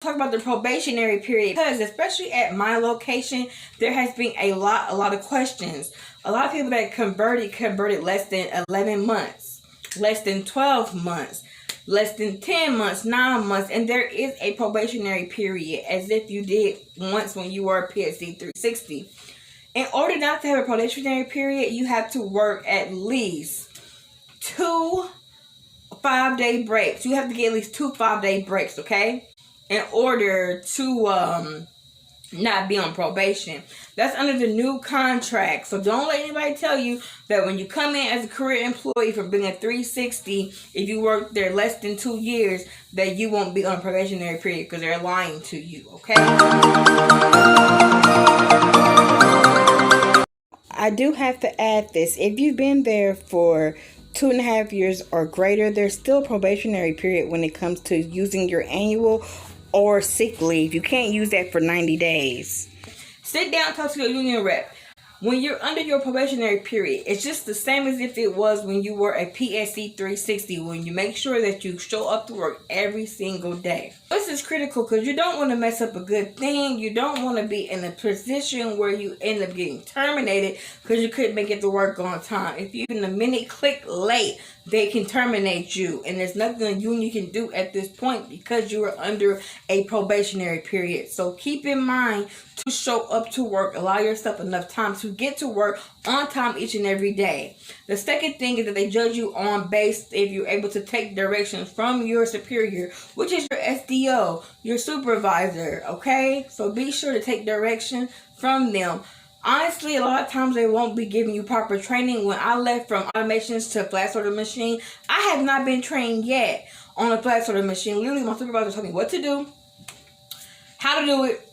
talk about the probationary period because, especially at my location, there has been a lot of questions. A lot of people that converted less than 11 months, less than 12 months, less than 10 months, 9 months, and there is a probationary period as if you did once when you were a PSC 360. In order not to have a probationary period, you have to work at least 2 5-day breaks. You have to get at least 2 5-day breaks, okay? In order to not be on probation. That's under the new contract. So don't let anybody tell you that when you come in as a career employee for being a 360, if you work there less than 2 years, that you won't be on a probationary period, because they're lying to you, okay? I do have to add this. If you've been there for 2.5 years or greater, there's still a probationary period when it comes to using your annual or sick leave. You can't use that for 90 days. Sit down, talk to your union rep. When you're under your probationary period, it's just the same as if it was when you were a PSC 360, when you make sure that you show up to work every single day. This is critical because you don't want to mess up a good thing. You don't want to be in a position where you end up getting terminated because you couldn't make it to work on time. If you even a minute click late, they can terminate you, and there's nothing the union can do at this point because you are under a probationary period. So keep in mind to show up to work. Allow yourself enough time to get to work on time each and every day. The second thing is that they judge you on base if you're able to take directions from your superior, which is your SDO, your supervisor, okay? So be sure to take direction from them. Honestly, a lot of times they won't be giving you proper training. When I left from automations to flat sorter machine, I have not been trained yet on a flat sorter machine. Literally, my supervisor told me what to do, how to do it.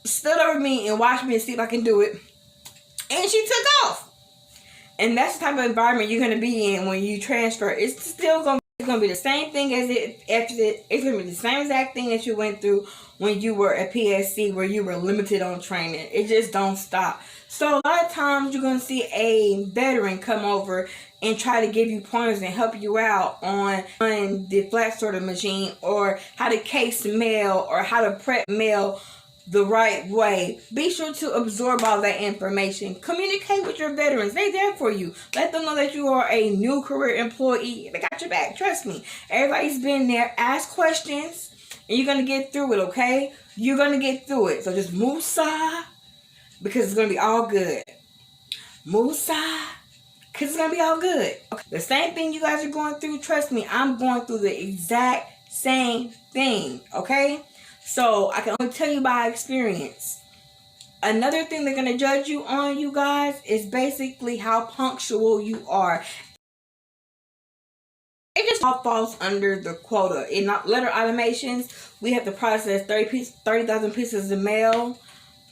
Stood over me and watched me and see if I can do it. And she took off. And that's the type of environment you're going to be in when you transfer. It's still going to be the same thing as it's going to be the same exact thing that you went through when you were at PSC, where you were limited on training. It just don't stop. So a lot of times you're going to see a veteran come over and try to give you pointers and help you out on the flat sorter machine, or how to case mail, or how to prep mail the right way. Be sure to absorb all that information. Communicate with your veterans. They're there for you. Let them know that you are a new career employee. They got your back. Trust me. Everybody's been there. Ask questions and you're going to get through it, okay? You're going to get through it. So just move side, because it's going to be all good. Move side, because it's going to be all good. Okay. The same thing you guys are going through, trust me, I'm going through the exact same thing, okay? So I can only tell you by experience. Another thing they're going to judge you on, you guys, is basically how punctual you are. It just all falls under the quota. In letter automations, we have to process 30,000 pieces of mail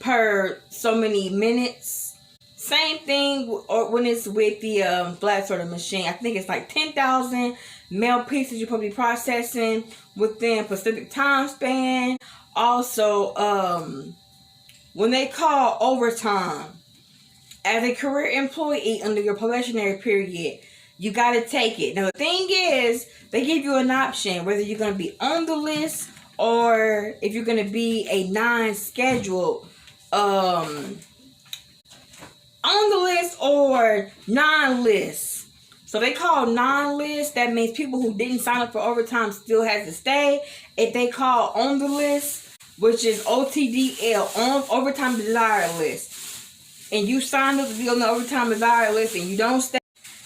per so many minutes. Same thing when it's with the flat sorter machine. I think it's like 10,000 mail pieces you're probably processing within Pacific time span. Also, when they call overtime as a career employee under your probationary period, you got to take it. Now, the thing is, they give you an option whether you're going to be on the list or if you're going to be a non-scheduled on the list or non-list. So they call non-list. That means people who didn't sign up for overtime still has to stay. If they call on the list, which is OTDL, on overtime desired list, and you signed up to be on the overtime desired list and you don't stay,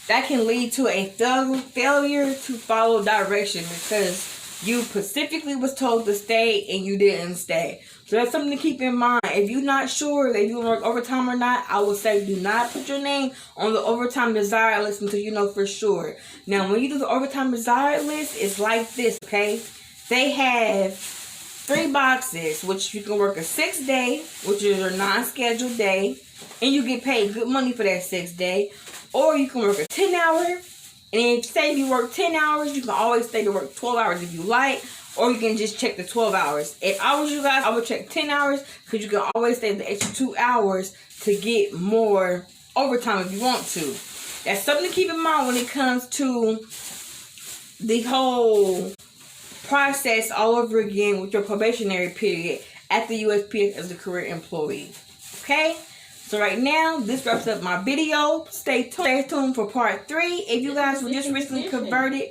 that can lead to a failure to follow direction because you specifically was told to stay and you didn't stay. So that's something to keep in mind. If you're not sure that you work overtime or not, I would say do not put your name on the overtime desired list until you know for sure. Now, when you do the overtime desired list, it's like this, okay? They have 3 boxes, which you can work a 6th day, which is your non-scheduled day, and you get paid good money for that 6th day. Or you can work a 10-hour, and if say you work 10 hours, you can always stay to work 12 hours if you like, or you can just check the 12 hours. If I was you guys, I would check 10 hours because you can always stay the extra 2 hours to get more overtime if you want to. That's something to keep in mind when it comes to the whole process all over again with your probationary period at the USPS as a career employee. Okay? So right now, this wraps up my video. Stay tuned for part 3. If you guys were just recently converted,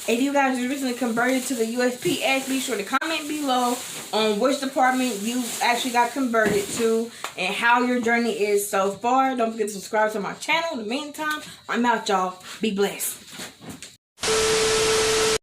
If you guys are recently converted to the USPS, be sure to comment below on which department you actually got converted to and how your journey is so far. Don't forget to subscribe to my channel. In the meantime, I'm out, y'all. Be blessed.